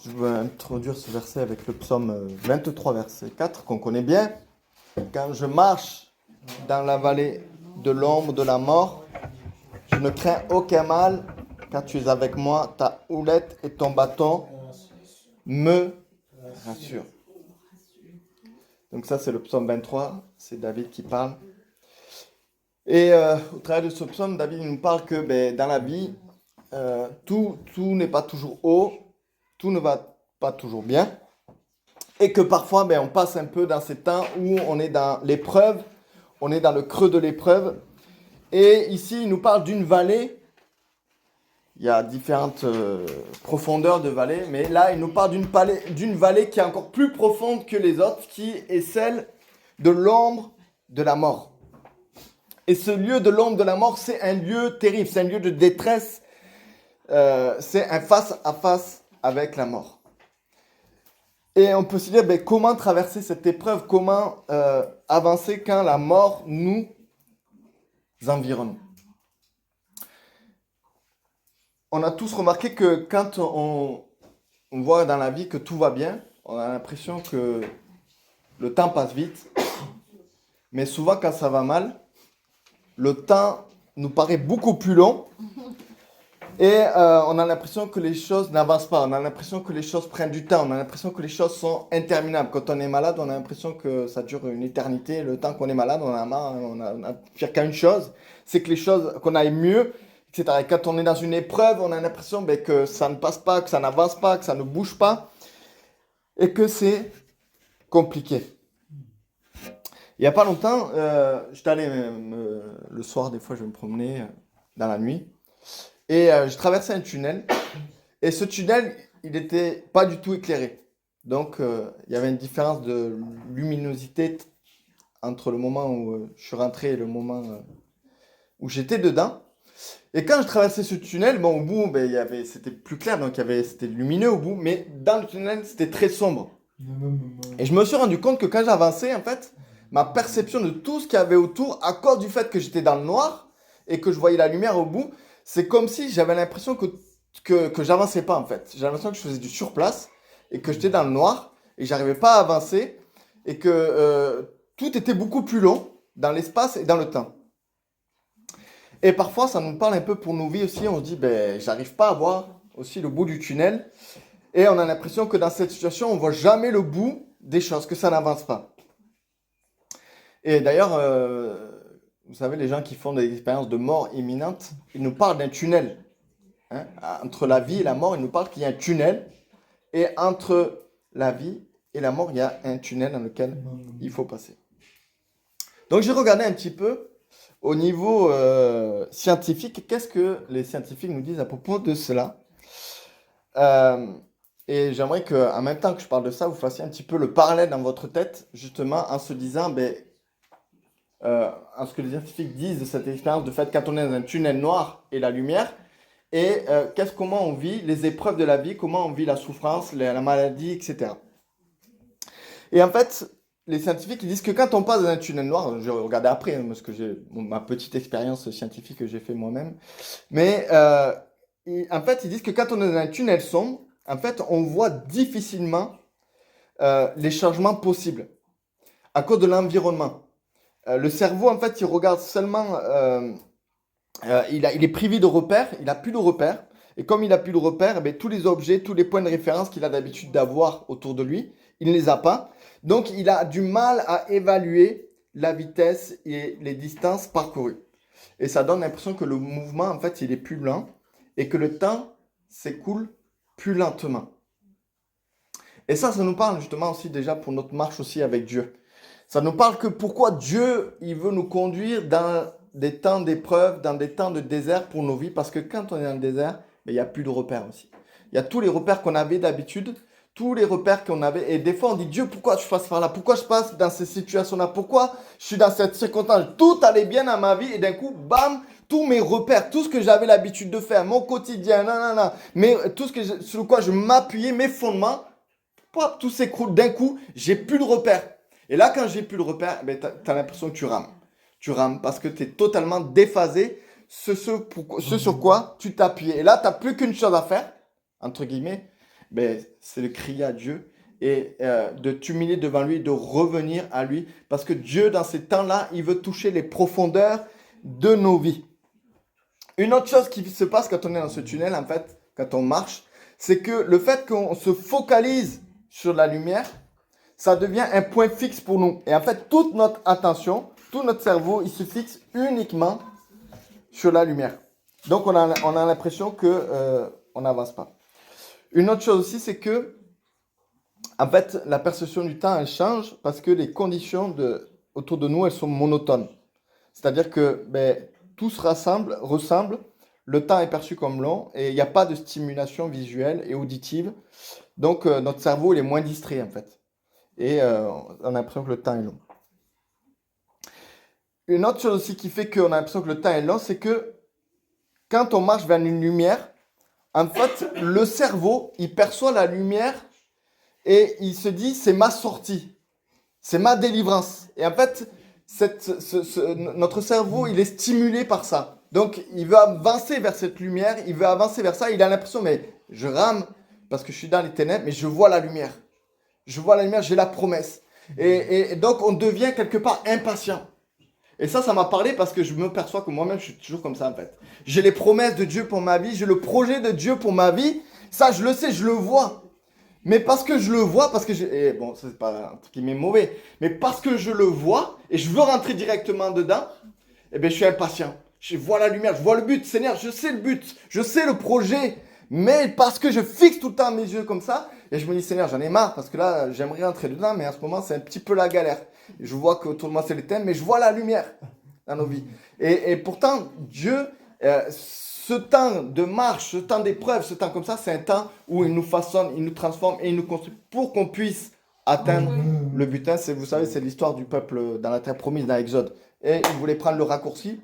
Je veux introduire ce verset avec le psaume 23, verset 4, qu'on connaît bien. Quand je marche dans la vallée de l'ombre de la mort, je ne crains aucun mal, car tu es avec moi, ta houlette et ton bâton me rassurent. Donc ça, c'est le psaume 23, c'est David qui parle. Et au travers de ce psaume, David nous parle que dans la vie, tout n'est pas toujours haut, tout ne va pas toujours bien. Et que parfois, on passe un peu dans ces temps où on est dans l'épreuve, on est dans le creux de l'épreuve. Et ici, il nous parle d'une vallée. Il y a différentes profondeurs de vallées, mais là, il nous parle d'une vallée qui est encore plus profonde que les autres, qui est celle de l'ombre de la mort. Et ce lieu de l'ombre de la mort, c'est un lieu terrible, c'est un lieu de détresse, c'est un face-à-face avec la mort. Et on peut se dire, comment traverser cette épreuve, comment avancer quand la mort nous environne. On a tous remarqué que quand on voit dans la vie que tout va bien, on a l'impression que le temps passe vite. Mais souvent, quand ça va mal, le temps nous paraît beaucoup plus long. Et on a l'impression que les choses n'avancent pas. On a l'impression que les choses prennent du temps. On a l'impression que les choses sont interminables. Quand on est malade, on a l'impression que ça dure une éternité. Le temps qu'on est malade, on a marre. On a pire qu'une chose, c'est que les choses, qu'on aille mieux, etc. Et quand on est dans une épreuve, on a l'impression que ça ne passe pas, que ça n'avance pas, que ça ne bouge pas. Et que c'est compliqué. Il n'y a pas longtemps, j'étais allé le soir, des fois, je vais me promener dans la nuit. Et je traversais un tunnel. Et ce tunnel, il n'était pas du tout éclairé. Donc, il y avait une différence de luminosité entre le moment où je suis rentré et le moment où j'étais dedans. Et quand je traversais ce tunnel, au bout, c'était plus clair, donc c'était lumineux au bout. Mais dans le tunnel, c'était très sombre. Et je me suis rendu compte que quand j'avançais, en fait, ma perception de tout ce qu'il y avait autour, à cause du fait que j'étais dans le noir et que je voyais la lumière au bout, c'est comme si j'avais l'impression que j'avançais pas, en fait. J'ai l'impression que je faisais du surplace et que j'étais dans le noir et que j'arrivais pas à avancer et que tout était beaucoup plus long dans l'espace et dans le temps. Et parfois, ça nous parle un peu pour nos vies aussi. On se dit, j'arrive pas à voir aussi le bout du tunnel. Et on a l'impression que dans cette situation, on voit jamais le bout des choses, que ça n'avance pas. Et d'ailleurs, vous savez, les gens qui font des expériences de mort imminente, ils nous parlent d'un tunnel. Entre la vie et la mort, ils nous parlent qu'il y a un tunnel. Et entre la vie et la mort, il y a un tunnel dans lequel il faut passer. Donc j'ai regardé un petit peu au niveau scientifique, qu'est-ce que les scientifiques nous disent à propos de cela. Et j'aimerais qu'en même temps que je parle de ça, vous fassiez un petit peu le parallèle dans votre tête, justement, en se disant, en ce que les scientifiques disent de cette expérience, de fait, quand on est dans un tunnel noir et la lumière, et comment on vit les épreuves de la vie, comment on vit la souffrance, la maladie, etc. Et en fait, les scientifiques ils disent que quand on passe dans un tunnel noir, je vais regarder après, parce que j'ai ma petite expérience scientifique que j'ai fait moi-même, mais en fait, ils disent que quand on est dans un tunnel sombre, en fait, on voit difficilement les changements possibles à cause de l'environnement. Le cerveau, en fait, il regarde seulement... il est privé de repères, il n'a plus de repères. Et comme il n'a plus de repères, tous les objets, tous les points de référence qu'il a d'habitude d'avoir autour de lui, il ne les a pas. Donc, il a du mal à évaluer la vitesse et les distances parcourues. Et ça donne l'impression que le mouvement, en fait, il est plus lent et que le temps s'écoule plus lentement. Et ça nous parle justement aussi déjà pour notre marche aussi avec Dieu. Ça nous parle que pourquoi Dieu, il veut nous conduire dans des temps d'épreuve, dans des temps de désert pour nos vies. Parce que quand on est dans le désert, il n'y a plus de repères aussi. Il y a tous les repères qu'on avait d'habitude, tous les repères qu'on avait. Et des fois, on dit, Dieu, pourquoi je passe par là? Pourquoi je passe dans ces situations-là? Pourquoi je suis dans cette circonstance? Tout allait bien dans ma vie et d'un coup, bam, tous mes repères, tout ce que j'avais l'habitude de faire, mon quotidien, mais tout sur quoi je m'appuyais, mes fondements, tout s'écroule d'un coup, j'ai plus de repères. Et là, quand j'ai plus de repères, t'as l'impression que tu rames. Tu rames parce que tu es totalement déphasé ce sur quoi tu t'appuyais. Et là, tu n'as plus qu'une chose à faire, entre guillemets, c'est de crier à Dieu et de t'humilier devant lui, de revenir à lui, parce que Dieu, dans ces temps-là, il veut toucher les profondeurs de nos vies. Une autre chose qui se passe quand on est dans ce tunnel, en fait, quand on marche, c'est que le fait qu'on se focalise sur la lumière, ça devient un point fixe pour nous. Et en fait, toute notre attention, tout notre cerveau, il se fixe uniquement sur la lumière. Donc, on a l'impression qu'on n'avance pas. Une autre chose aussi, c'est que, en fait, la perception du temps, elle change parce que les conditions autour de nous, elles sont monotones. C'est-à-dire que tout se ressemble, le temps est perçu comme long et il n'y a pas de stimulation visuelle et auditive. Donc, notre cerveau, il est moins distrait, en fait. Et on a l'impression que le temps est long. Une autre chose aussi qui fait qu'on a l'impression que le temps est long, c'est que quand on marche vers une lumière, en fait, le cerveau, il perçoit la lumière et il se dit, c'est ma sortie, c'est ma délivrance. Et en fait, notre cerveau, il est stimulé par ça. Donc, il veut avancer vers cette lumière, il veut avancer vers ça. Il a l'impression, mais je rame parce que je suis dans les ténèbres, mais je vois la lumière. Je vois la lumière, j'ai la promesse. Et donc, on devient quelque part impatient. Et ça m'a parlé parce que je me perçois que moi-même, je suis toujours comme ça, en fait. J'ai les promesses de Dieu pour ma vie, j'ai le projet de Dieu pour ma vie. Ça, je le sais, je le vois. Mais parce que je le vois, parce que et bon, ça, c'est pas un truc qui m'est mauvais, mais parce que je le vois et je veux rentrer directement dedans, eh bien, je suis impatient. Je vois la lumière, je vois le but. Seigneur, je sais le but, je sais le projet. Mais parce que je fixe tout le temps mes yeux comme ça, et je me dis, Seigneur, j'en ai marre, parce que là, j'aimerais rentrer dedans, mais en ce moment, c'est un petit peu la galère. Je vois qu'autour de moi, c'est les thèmes, mais je vois la lumière dans nos vies. Et pourtant, Dieu, ce temps de marche, ce temps d'épreuve, ce temps comme ça, c'est un temps où il nous façonne, il nous transforme et il nous construit pour qu'on puisse atteindre le butin. Vous savez, c'est l'histoire du peuple dans la terre promise, dans l'Exode. Et il voulait prendre le raccourci,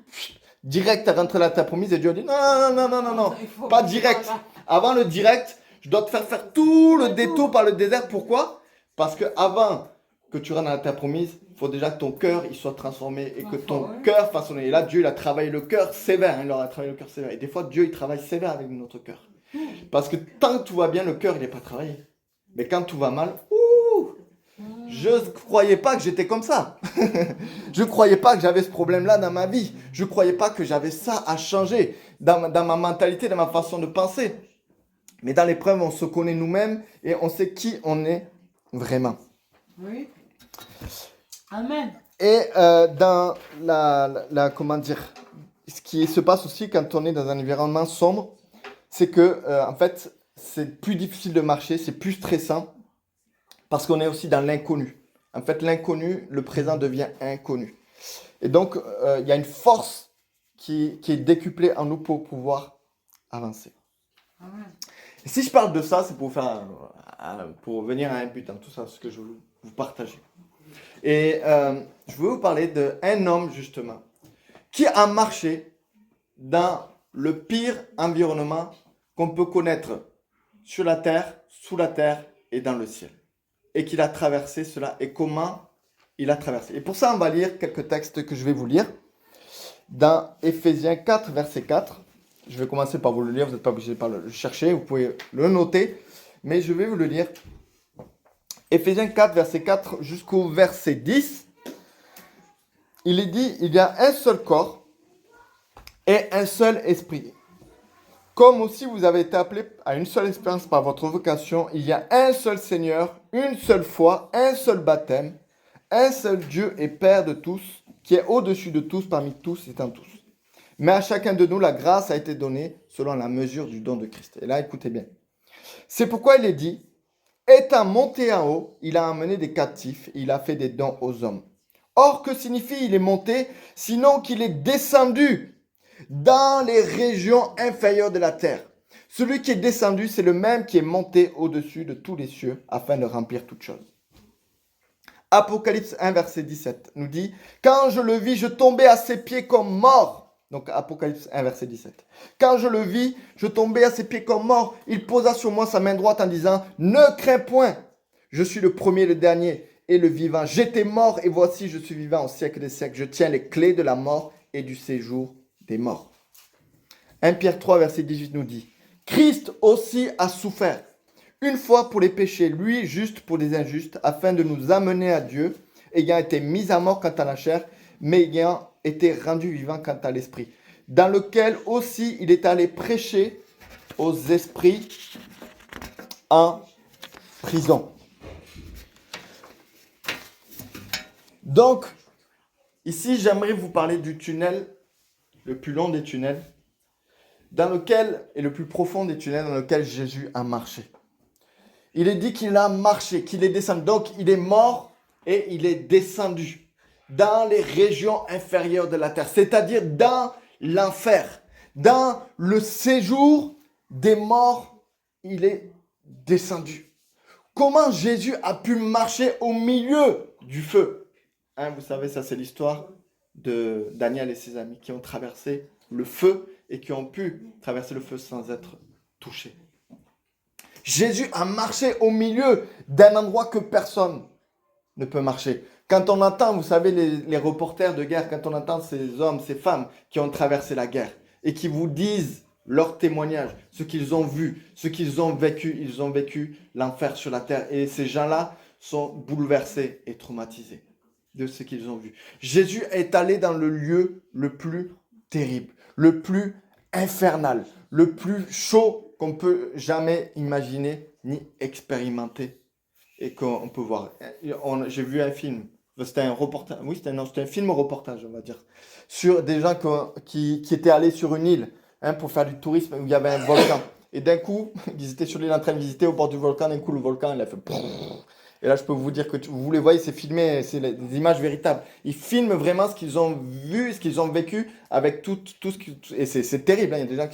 direct à rentrer dans la terre promise, et Dieu a dit, non, pas direct. Avant le direct, je dois te faire tout le détour par le désert. Pourquoi? Parce que avant que tu rentres dans la terre promise, il faut déjà que ton cœur il soit transformé et que ton cœur façonné. Et là, Dieu il a travaillé le cœur sévère. Il leur a travaillé le cœur sévère. Et des fois, Dieu il travaille sévère avec notre cœur. Parce que tant que tout va bien, le cœur il n'est pas travaillé. Mais quand tout va mal, je ne croyais pas que j'étais comme ça. Je ne croyais pas que j'avais ce problème-là dans ma vie. Je ne croyais pas que j'avais ça à changer dans ma mentalité, dans ma façon de penser. Mais dans l'épreuve, on se connaît nous-mêmes et on sait qui on est vraiment. Oui. Amen. Et dans comment dire, ce qui se passe aussi quand on est dans un environnement sombre, c'est que en fait, c'est plus difficile de marcher, c'est plus stressant parce qu'on est aussi dans l'inconnu. En fait, l'inconnu, le présent devient inconnu. Et donc, il y a une force qui est décuplée en nous pour pouvoir avancer. Amen. Et si je parle de ça, c'est pour venir à un but dans tout ça, ce que je veux vous partager. Et je veux vous parler d'un homme, justement, qui a marché dans le pire environnement qu'on peut connaître sur la terre, sous la terre et dans le ciel. Et qu'il a traversé cela et comment il a traversé. Et pour ça, on va lire quelques textes que je vais vous lire. Dans Éphésiens 4, verset 4. Je vais commencer par vous le lire, vous n'êtes pas obligé de le chercher, vous pouvez le noter, mais je vais vous le lire. Éphésiens 4, verset 4 jusqu'au verset 10. Il est dit, il y a un seul corps et un seul esprit. Comme aussi vous avez été appelés à une seule espérance par votre vocation, il y a un seul Seigneur, une seule foi, un seul baptême, un seul Dieu et Père de tous, qui est au-dessus de tous, parmi tous et en tous. Mais à chacun de nous, la grâce a été donnée selon la mesure du don de Christ. Et là, écoutez bien. C'est pourquoi il est dit, étant monté en haut, il a amené des captifs, il a fait des dons aux hommes. Or, que signifie il est monté, sinon qu'il est descendu dans les régions inférieures de la terre. Celui qui est descendu, c'est le même qui est monté au-dessus de tous les cieux, afin de remplir toutes choses. Apocalypse 1, verset 17 nous dit, quand je le vis, je tombais à ses pieds comme mort. Donc Apocalypse 1, verset 17. Quand je le vis, je tombais à ses pieds comme mort. Il posa sur moi sa main droite en disant, ne crains point, je suis le premier, le dernier et le vivant. J'étais mort et voici je suis vivant au siècle des siècles. Je tiens les clés de la mort et du séjour des morts. 1 Pierre 3, verset 18 nous dit, Christ aussi a souffert une fois pour les péchés, lui juste pour les injustes, afin de nous amener à Dieu, ayant été mis à mort quant à la chair, mais ayant été rendu vivant quant à l'esprit, dans lequel aussi il est allé prêcher aux esprits en prison. Donc, ici, j'aimerais vous parler du tunnel, le plus long des tunnels, dans lequel, et le plus profond des tunnels dans lequel Jésus a marché. Il est dit qu'il a marché, qu'il est descendu. Donc, il est mort et il est descendu dans les régions inférieures de la terre, c'est-à-dire dans l'enfer, dans le séjour des morts, il est descendu. Comment Jésus a pu marcher au milieu du feu? Vous savez, ça c'est l'histoire de Daniel et ses amis qui ont traversé le feu et qui ont pu traverser le feu sans être touchés. Jésus a marché au milieu d'un endroit que personne ne peut marcher. Quand on entend, vous savez, les reporters de guerre, quand on entend ces hommes, ces femmes qui ont traversé la guerre et qui vous disent leur témoignage, ce qu'ils ont vu, ce qu'ils ont vécu l'enfer sur la terre. Et ces gens-là sont bouleversés et traumatisés de ce qu'ils ont vu. Jésus est allé dans le lieu le plus terrible, le plus infernal, le plus chaud qu'on peut jamais imaginer ni expérimenter et qu'on peut voir. J'ai vu un film, c'était un reportage, oui, c'était un film reportage, on va dire, sur des gens qui étaient allés sur une île pour faire du tourisme où il y avait un volcan. Et d'un coup, ils étaient sur l'île en train de visiter au bord du volcan, d'un coup le volcan il a fait... Et là, je peux vous dire que vous les voyez, c'est filmé, c'est des images véritables. Ils filment vraiment ce qu'ils ont vu, ce qu'ils ont vécu avec tout ce qui... Et c'est terrible, hein. Il y a des gens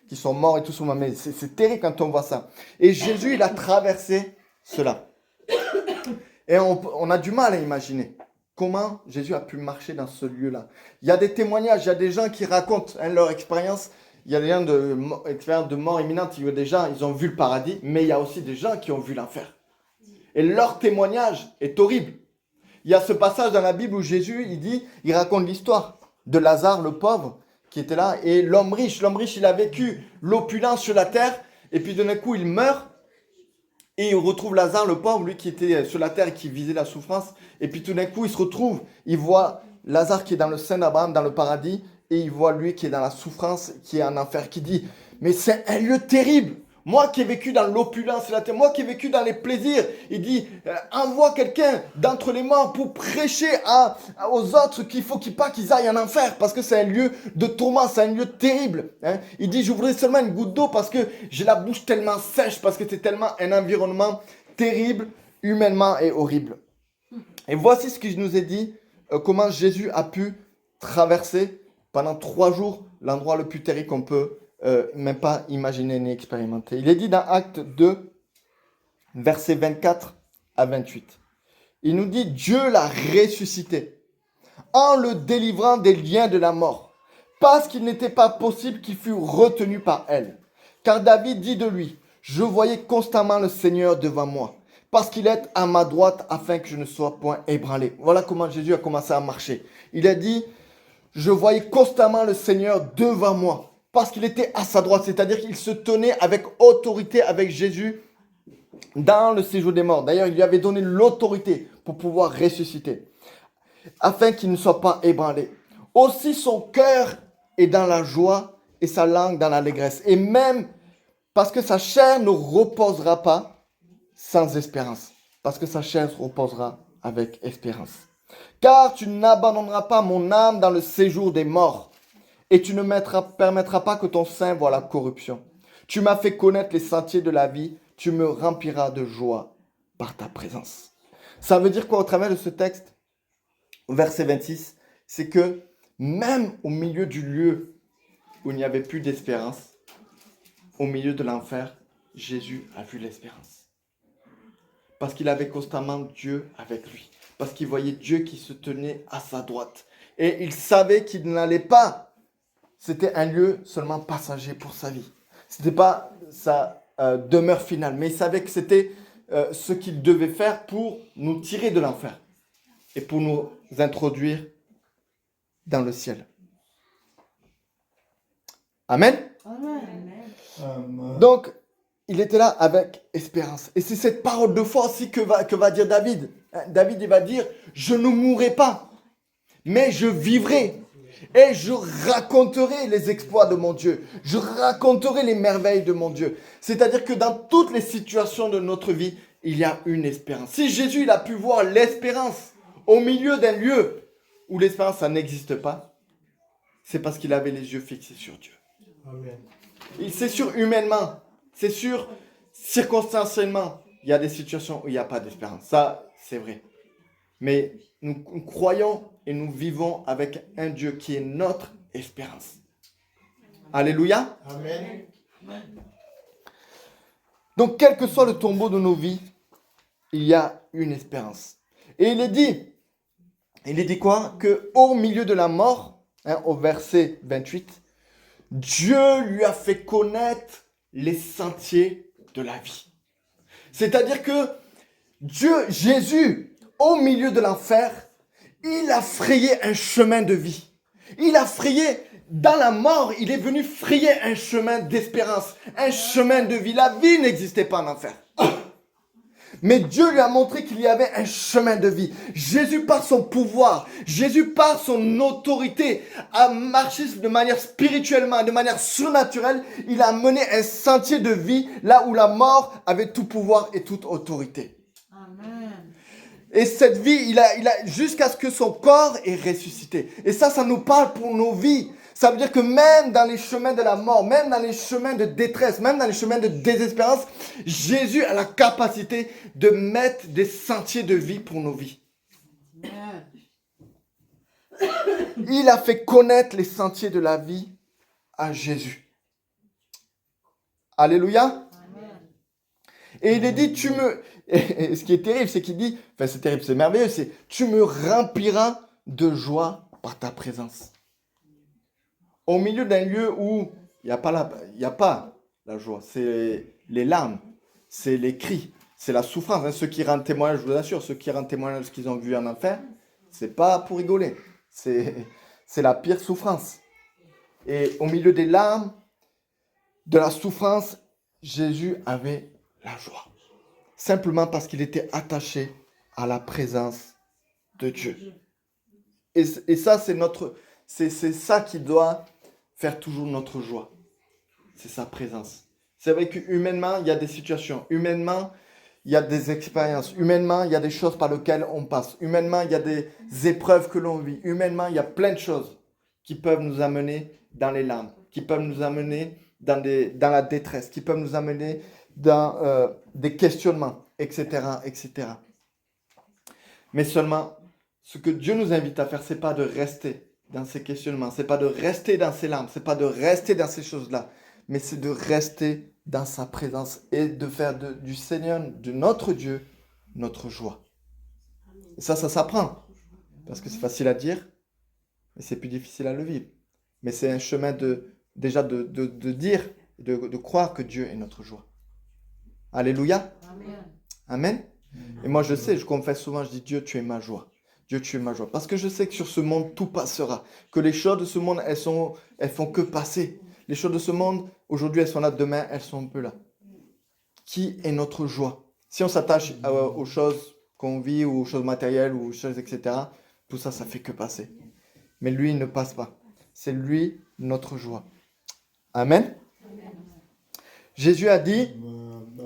qui sont morts et tout ça, mais c'est terrible quand on voit ça. Et Jésus, il a traversé cela. Et on a du mal à imaginer comment Jésus a pu marcher dans ce lieu-là. Il y a des témoignages, il y a des gens qui racontent leur expérience. Il y a des gens expérience de mort imminente. Il y a des gens, ils ont vu le paradis, mais il y a aussi des gens qui ont vu l'enfer. Et leur témoignage est horrible. Il y a ce passage dans la Bible où Jésus, il raconte l'histoire de Lazare, le pauvre, qui était là, et l'homme riche. L'homme riche, il a vécu l'opulence sur la terre, et puis d'un coup, il meurt, et il retrouve Lazare, le pauvre, lui qui était sur la terre et qui visait la souffrance. Et puis tout d'un coup, il se retrouve, il voit Lazare qui est dans le sein d'Abraham, dans le paradis, et il voit lui qui est dans la souffrance, qui est en enfer, qui dit, mais c'est un lieu terrible. Moi qui ai vécu dans l'opulence, moi qui ai vécu dans les plaisirs, il dit, envoie quelqu'un d'entre les morts pour prêcher aux autres qu'il faut qu'ils aillent en enfer, parce que c'est un lieu de tourment, c'est un lieu terrible. Il dit, j'ouvrirai seulement une goutte d'eau parce que j'ai la bouche tellement sèche, parce que c'est tellement un environnement terrible, humainement et horrible. Et voici ce que je nous ai dit, comment Jésus a pu traverser pendant 3 jours l'endroit le plus terrible qu'on peut même pas imaginer ni expérimenter. Il est dit dans Acte 2, versets 24 à 28. Il nous dit, Dieu l'a ressuscité en le délivrant des liens de la mort, parce qu'il n'était pas possible qu'il fût retenu par elle. Car David dit de lui, je voyais constamment le Seigneur devant moi, parce qu'il est à ma droite afin que je ne sois point ébranlé. Voilà comment Jésus a commencé à marcher. Il a dit, je voyais constamment le Seigneur devant moi, parce qu'il était à sa droite, c'est-à-dire qu'il se tenait avec autorité avec Jésus dans le séjour des morts. D'ailleurs, il lui avait donné l'autorité pour pouvoir ressusciter, afin qu'il ne soit pas ébranlé. Aussi son cœur est dans la joie et sa langue dans l'allégresse. Et même parce que sa chair ne reposera pas sans espérance. Parce que sa chair reposera avec espérance. Car tu n'abandonneras pas mon âme dans le séjour des morts, et tu ne permettras pas que ton sein voie la corruption. Tu m'as fait connaître les sentiers de la vie, tu me rempliras de joie par ta présence. Ça veut dire quoi au travers de ce texte? Verset 26, c'est que même au milieu du lieu où il n'y avait plus d'espérance, au milieu de l'enfer, Jésus a vu l'espérance. Parce qu'il avait constamment Dieu avec lui. Parce qu'il voyait Dieu qui se tenait à sa droite. Et il savait qu'il n'allait pas. C'était un lieu seulement passager pour sa vie. Ce n'était pas sa demeure finale. Mais il savait que c'était ce qu'il devait faire pour nous tirer de l'enfer. Et pour nous introduire dans le ciel. Amen. Amen. Donc, il était là avec espérance. Et c'est cette parole de foi aussi que va dire David. David, il va dire, je ne mourrai pas, mais je vivrai. Et je raconterai les exploits de mon Dieu. Je raconterai les merveilles de mon Dieu. C'est-à-dire que dans toutes les situations de notre vie, il y a une espérance. Si Jésus il a pu voir l'espérance au milieu d'un lieu où l'espérance ça n'existe pas, c'est parce qu'il avait les yeux fixés sur Dieu. Amen. C'est sûr humainement, c'est sûr circonstanciellement, il y a des situations où il n'y a pas d'espérance. Ça, c'est vrai. Mais nous croyons et nous vivons avec un Dieu qui est notre espérance. Alléluia. Amen. Donc, quel que soit le tombeau de nos vies, il y a une espérance. Et il est dit quoi? Que au milieu de la mort, au verset 28, Dieu lui a fait connaître les sentiers de la vie. C'est-à-dire que Jésus, au milieu de l'enfer, il a frayé un chemin de vie. Il a frayé, dans la mort, il est venu frayer un chemin d'espérance, un chemin de vie. La vie n'existait pas en enfer. Mais Dieu lui a montré qu'il y avait un chemin de vie. Jésus, par son pouvoir, Jésus, par son autorité, a marché de manière spirituellement, de manière surnaturelle. Il a mené un sentier de vie là où la mort avait tout pouvoir et toute autorité. Amen. Et cette vie, il a jusqu'à ce que son corps est ressuscité. Et ça nous parle pour nos vies. Ça veut dire que même dans les chemins de la mort, même dans les chemins de détresse, même dans les chemins de désespérance, Jésus a la capacité de mettre des sentiers de vie pour nos vies. Amen. Il a fait connaître les sentiers de la vie à Jésus. Alléluia. Amen. Et il est dit, et ce qui est terrible, c'est qu'il dit, enfin c'est terrible, c'est merveilleux, c'est tu me rempliras de joie par ta présence. Au milieu d'un lieu où il n'y a pas la joie, c'est les larmes, c'est les cris, c'est la souffrance. Hein. Ceux qui rendent témoignage, je vous assure, ceux qui rendent témoignage de ce qu'ils ont vu en enfer, c'est pas pour rigoler, c'est la pire souffrance. Et au milieu des larmes, de la souffrance, Jésus avait la joie. Simplement parce qu'il était attaché à la présence de Dieu. Et ça, c'est ça qui doit faire toujours notre joie. C'est sa présence. C'est vrai qu'humainement, il y a des situations. Humainement, il y a des expériences. Humainement, il y a des choses par lesquelles on passe. Humainement, il y a des épreuves que l'on vit. Humainement, il y a plein de choses qui peuvent nous amener dans les larmes, qui peuvent nous amener dans la détresse, qui peuvent nous amener dans des questionnements, etc., etc. Mais seulement, ce que Dieu nous invite à faire, c'est pas de rester dans ces questionnements, c'est pas de rester dans ces larmes, c'est pas de rester dans ces choses-là, mais c'est de rester dans sa présence et de faire du Seigneur, de notre Dieu, notre joie. Et ça s'apprend. Parce que c'est facile à dire, mais c'est plus difficile à le vivre. Mais c'est un chemin de dire, de croire que Dieu est notre joie. Alléluia. Amen. Amen. Et moi je sais, je confesse souvent, je dis Dieu, tu es ma joie. Dieu, tu es ma joie. Parce que je sais que sur ce monde, tout passera. Que les choses de ce monde, elles font que passer. Les choses de ce monde, aujourd'hui, elles sont là. Demain, elles sont un peu là. Qui est notre joie? Si on s'attache aux choses qu'on vit, ou aux choses matérielles, ou aux choses, etc., tout ça, ça fait que passer. Mais lui, il ne passe pas. C'est lui, notre joie. Amen. Jésus a dit,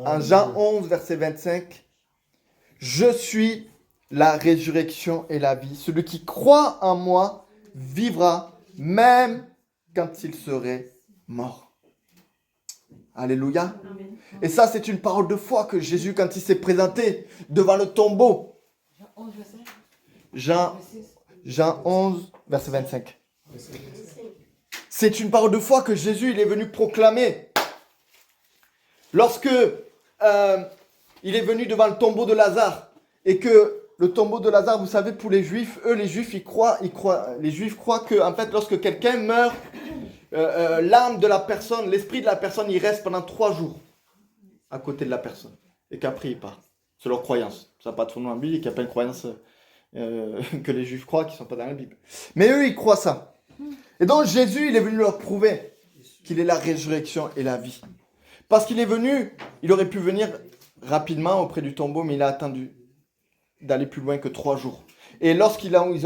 en Jean 11, verset 25, « Je suis la résurrection et la vie. Celui qui croit en moi vivra même quand il serait mort. » Alléluia. Amen. Et ça, c'est une parole de foi que Jésus, quand il s'est présenté devant le tombeau, Jean 11, verset Jean 11, verset 25. C'est une parole de foi que Jésus il est venu proclamer. Lorsque il est venu devant le tombeau de Lazare, et que le tombeau de Lazare, vous savez, pour les Juifs, les Juifs croient que, en fait, lorsque quelqu'un meurt, l'âme de la personne, l'esprit de la personne, il reste pendant 3 jours à côté de la personne, et qu'après il part. C'est leur croyance. Ça n'a pas de fondement biblique, il n'y a pas une croyance que les Juifs croient qui ne sont pas dans la Bible. Mais eux, ils croient ça. Et donc Jésus, il est venu leur prouver qu'il est la résurrection et la vie. Parce qu'il est venu, il aurait pu venir rapidement auprès du tombeau, mais il a attendu d'aller plus loin que 3 jours. Et ils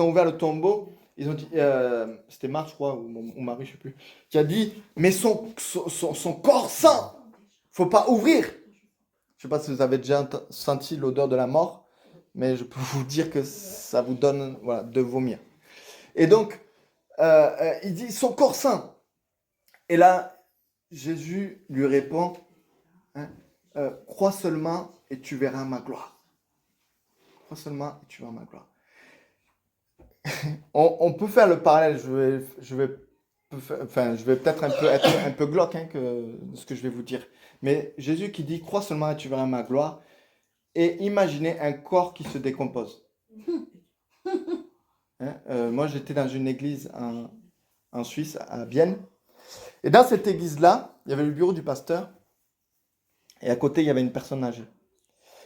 ont ouvert le tombeau, ils ont dit, c'était Marc, je crois, ou Marie, je ne sais plus, qui a dit, mais son corps saint, faut pas ouvrir. Je ne sais pas si vous avez déjà senti l'odeur de la mort, mais je peux vous dire que ça vous donne de vomir. Et donc, il dit, son corps saint. Et là, Jésus lui répond, crois seulement et tu verras ma gloire. Crois seulement et tu verras ma gloire. On peut faire le parallèle, je vais peut-être être un peu glauque que ce que je vais vous dire. Mais Jésus qui dit, crois seulement et tu verras ma gloire, et imaginez un corps qui se décompose. Moi, j'étais dans une église en Suisse, à Vienne, et dans cette église-là, il y avait le bureau du pasteur, et à côté, il y avait une personne âgée.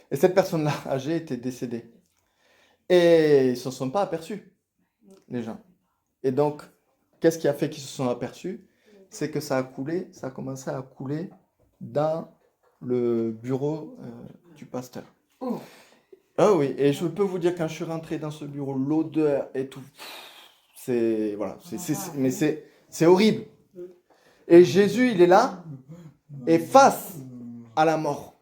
Et cette personne-là, âgée, était décédée. Et ils ne se sont pas aperçus, les gens. Et donc, qu'est-ce qui a fait qu'ils se sont aperçus? C'est que ça a commencé à couler dans le bureau du pasteur. Oh. Ah oui, et je peux vous dire, quand je suis rentré dans ce bureau, l'odeur et tout, c'est horrible. Et Jésus, il est là, et face à la mort.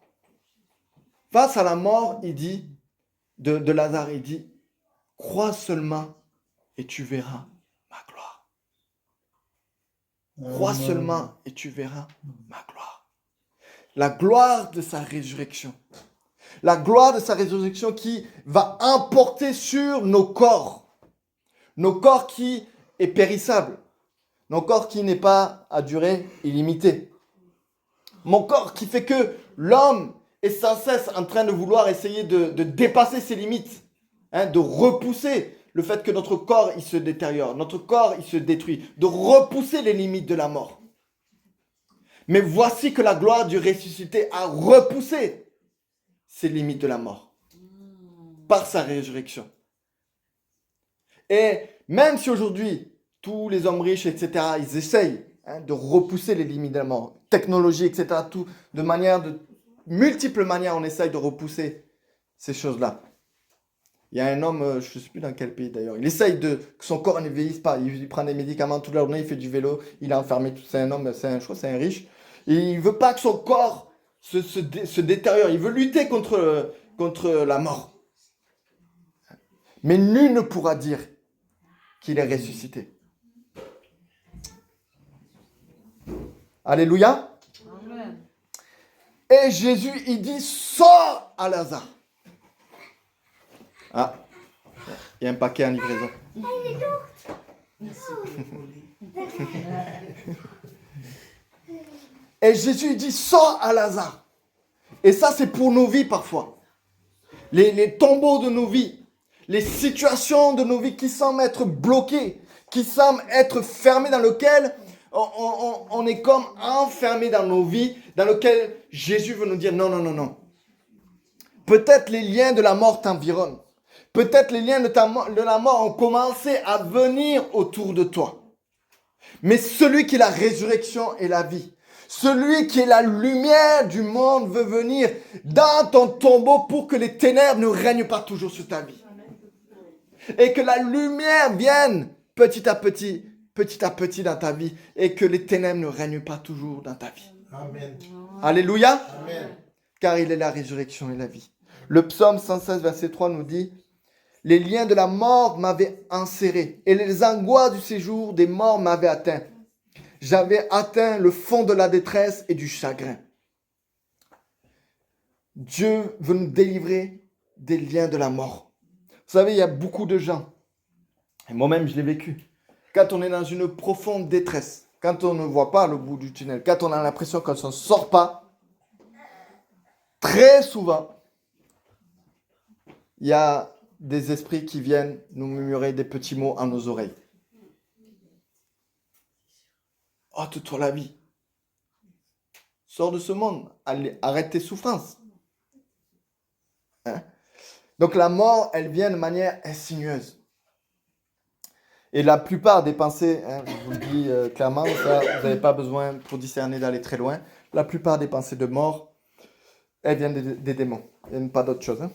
Face à la mort, il dit, de Lazare, il dit, crois seulement et tu verras ma gloire. Crois seulement et tu verras ma gloire. La gloire de sa résurrection. La gloire de sa résurrection qui va emporter sur nos corps. Nos corps qui est périssable. Nos corps qui n'est pas à durée illimitée. Mon corps qui fait que l'homme est sans cesse en train de vouloir essayer de dépasser ses limites. De repousser le fait que notre corps il se détériore. Notre corps il se détruit. De repousser les limites de la mort. Mais voici que la gloire du ressuscité a repoussé ces limites de la mort. Par sa résurrection. Et même si aujourd'hui, tous les hommes riches, etc., ils essayent de repousser les limites de la mort, technologie, etc., tout, de multiples manières, on essaye de repousser ces choses-là. Il y a un homme, je ne sais plus dans quel pays d'ailleurs, il essaye que son corps ne vieillisse pas, il prend des médicaments toute la journée, il fait du vélo, il est enfermé, c'est un homme, je crois que c'est un riche, et il ne veut pas que son corps se détériore, il veut lutter contre la mort. Mais nul ne pourra dire qu'il est ressuscité. Alléluia. Amen. Et Jésus, il dit, sors à Lazare. Ah, il y a un paquet en livraison. Et Jésus, il dit, sors à Lazare. Et ça, c'est pour nos vies parfois. Les tombeaux de nos vies. Les situations de nos vies qui semblent être bloquées, qui semblent être fermées, dans lesquelles on est comme enfermé dans nos vies, dans lesquelles Jésus veut nous dire non, non, non, non. Peut-être les liens de la mort t'environnent. Peut-être les liens de la mort ont commencé à venir autour de toi. Mais celui qui est la résurrection et la vie, celui qui est la lumière du monde veut venir dans ton tombeau pour que les ténèbres ne règnent pas toujours sur ta vie. Et que la lumière vienne petit à petit dans ta vie. Et que les ténèbres ne règnent pas toujours dans ta vie. Amen. Alléluia. Amen. Car il est la résurrection et la vie. Le psaume 116, verset 3 nous dit « Les liens de la mort m'avaient enserré, et les angoisses du séjour des morts m'avaient atteint. J'avais atteint le fond de la détresse et du chagrin. » Dieu veut nous délivrer des liens de la mort. Vous savez, il y a beaucoup de gens, et moi-même je l'ai vécu, quand on est dans une profonde détresse, quand on ne voit pas le bout du tunnel, quand on a l'impression qu'on ne s'en sort pas, très souvent, il y a des esprits qui viennent nous murmurer des petits mots à nos oreilles. Ôte-toi la vie. Sors de ce monde. Allez, arrête tes souffrances. Donc la mort, elle vient de manière insinueuse. Et la plupart des pensées, je vous le dis clairement, ça, vous n'avez pas besoin pour discerner d'aller très loin. la plupart des pensées de mort, elles viennent des démons. Il n'y a pas d'autre chose. Hein.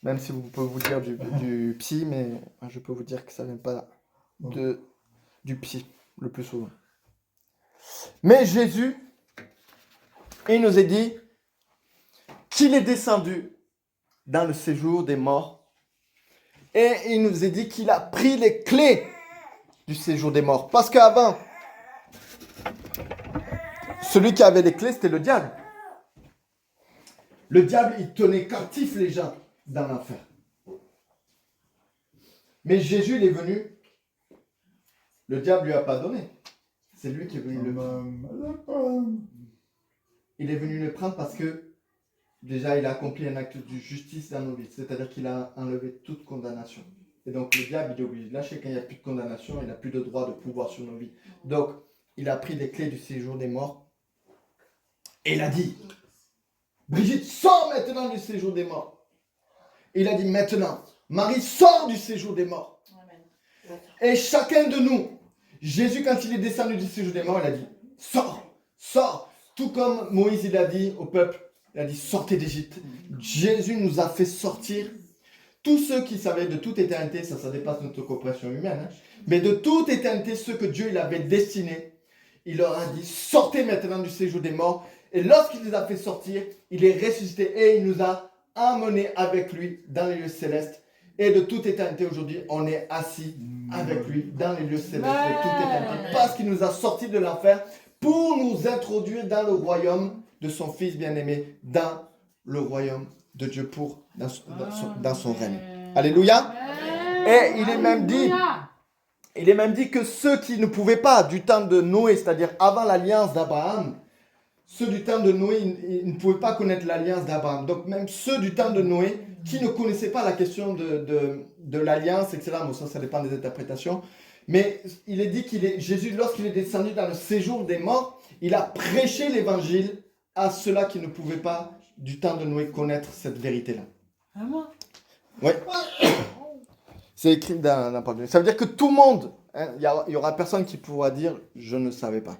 Même si vous pouvez vous dire du psy, mais je peux vous dire que ça ne vient pas du psy, le plus souvent. Mais Jésus, il nous est dit qu'il est descendu dans le séjour des morts. Et il nous est dit qu'il a pris les clés du séjour des morts. Parce qu'avant, celui qui avait les clés, c'était le diable. Le diable, il tenait captifs les gens dans l'enfer. Mais Jésus, il est venu. Le diable lui a pas donné. C'est lui qui est venu le prendre. Il est venu le prendre parce que déjà, il a accompli un acte de justice dans nos vies. C'est-à-dire qu'il a enlevé toute condamnation. Et donc, le diable, il est obligé de lâcher quand il n'y a plus de condamnation. Il n'a plus de droit de pouvoir sur nos vies. Donc, il a pris les clés du séjour des morts. Et il a dit, Brigitte, sors maintenant du séjour des morts. Il a dit maintenant, Marie, sors du séjour des morts. Et chacun de nous, Jésus, quand il est descendu du séjour des morts, il a dit, sors, sors. Tout comme Moïse, il a dit au peuple, il a dit, sortez d'Égypte. Jésus nous a fait sortir. Tous ceux qui savaient de toute éternité, ça dépasse notre compréhension humaine, hein, mais de toute éternité, ceux que Dieu il avait destinés, il leur a dit, sortez maintenant du séjour des morts. Et lorsqu'il les a fait sortir, il est ressuscité et il nous a emmenés avec lui dans les lieux célestes. Et de toute éternité aujourd'hui, on est assis avec lui dans les lieux célestes de toute éternité. Parce qu'il nous a sortis de l'enfer pour nous introduire dans le royaume de son Fils bien-aimé, dans le royaume de Dieu dans son règne. Alléluia. Et il est même dit que ceux qui ne pouvaient pas du temps de Noé, c'est-à-dire avant l'alliance d'Abraham, ceux du temps de Noé, ils ne pouvaient pas connaître l'alliance d'Abraham. Donc même ceux du temps de Noé, qui ne connaissaient pas la question de l'alliance, etc. Bon, ça dépend des interprétations. Mais il est dit Jésus, lorsqu'il est descendu dans le séjour des morts, il a prêché l'évangile à ceux-là qui ne pouvaient pas, du temps de Noé, connaître cette vérité-là. Vraiment? Oui. C'est écrit dans la parole de Dieu. Ça veut dire que tout le monde, hein, il y aura personne qui pourra dire « je ne savais pas ».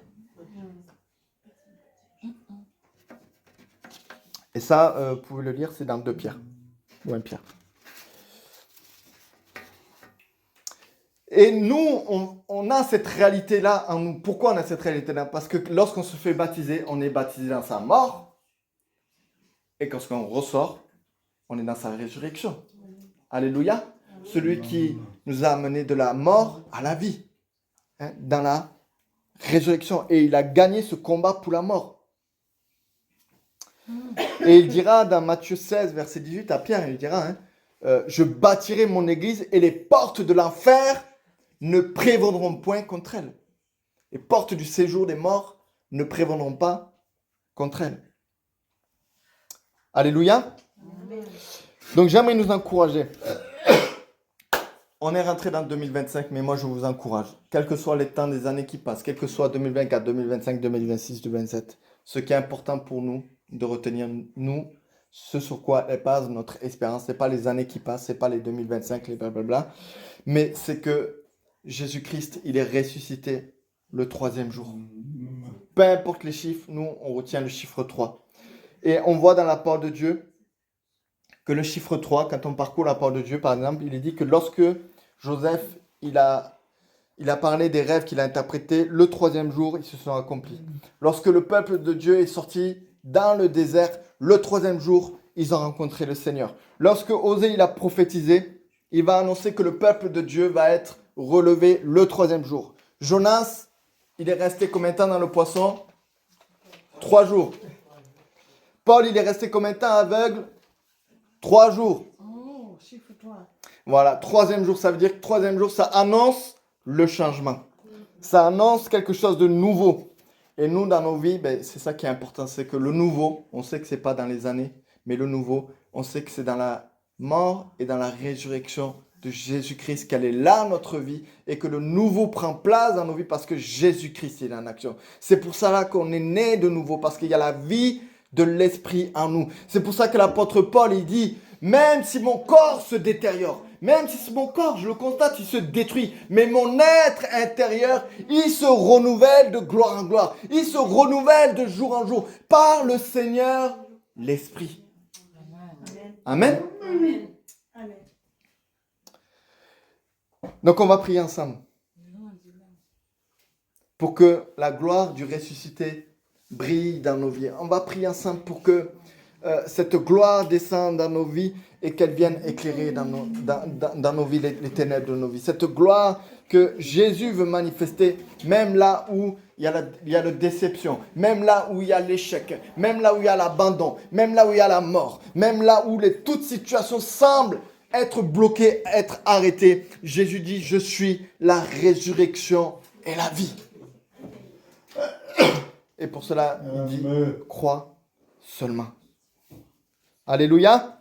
Et ça, vous pouvez le lire, c'est dans 2 Pierre. Ou 1 Pierre. Et nous, on a cette réalité-là en nous. Pourquoi on a cette réalité-là? Parce que lorsqu'on se fait baptiser, on est baptisé dans sa mort. Et lorsqu'on ressort, on est dans sa résurrection. Alléluia. Celui qui nous a amenés de la mort à la vie. Hein, dans la résurrection. Et il a gagné ce combat pour la mort. Et il dira dans Matthieu 16, verset 18 à Pierre, il dira, hein, je bâtirai mon église et les portes de l'enfer ne prévaudront point contre elle. Les portes du séjour des morts ne prévaudront pas contre elle. Alléluia. Amen. Donc j'aimerais nous encourager. On est rentré dans 2025, mais moi je vous encourage, quel que soit les temps des années qui passent, quel que soit 2024, 2025, 2026, 2027, ce qui est important pour nous, de retenir, nous, ce sur quoi est base notre espérance. Ce n'est pas les années qui passent, ce n'est pas les 2025, les blablabla, mais c'est que Jésus-Christ, il est ressuscité le 3e jour. Peu importe les chiffres, nous, on retient le chiffre 3. Et on voit dans la parole de Dieu que le chiffre 3, quand on parcourt la parole de Dieu, par exemple, il est dit que lorsque Joseph, il a parlé des rêves qu'il a interprétés, le 3e jour, ils se sont accomplis. Lorsque le peuple de Dieu est sorti dans le désert, le 3e jour, ils ont rencontré le Seigneur. Lorsque Osée, il a prophétisé, il va annoncer que le peuple de Dieu va être relevé le 3e jour. Jonas, il est resté combien de temps dans le poisson? 3 jours. Paul, il est resté combien de temps aveugle? 3 jours. Oh, chiffre 3. Voilà, 3e jour, ça veut dire que 3e jour, ça annonce le changement. Ça annonce quelque chose de nouveau. Et nous, dans nos vies, c'est ça qui est important, c'est que le nouveau, on sait que ce n'est pas dans les années, mais le nouveau, on sait que c'est dans la mort et dans la résurrection de Jésus-Christ qu'elle est là, notre vie, et que le nouveau prend place dans nos vies parce que Jésus-Christ est en action. C'est pour ça là qu'on est né de nouveau, parce qu'il y a la vie de l'Esprit en nous. C'est pour ça que l'apôtre Paul, il dit, même si mon corps se détériore, Même si mon corps, je le constate, il se détruit. Mais mon être intérieur, il se renouvelle de gloire en gloire. Il se renouvelle de jour en jour par le Seigneur, l'Esprit. Amen. Amen. Amen. Donc on va prier ensemble. Pour que la gloire du ressuscité brille dans nos vies. On va prier ensemble pour que cette gloire descende dans nos vies et qu'elle vienne éclairer dans nos vies les ténèbres de nos vies. Cette gloire que Jésus veut manifester, même là où il y a la déception, même là où il y a l'échec, même là où il y a l'abandon, même là où il y a la mort, même là où toute situation semble être bloquée, être arrêtée. Jésus dit, je suis la résurrection et la vie. Et pour cela, il dit, crois seulement. Alléluia.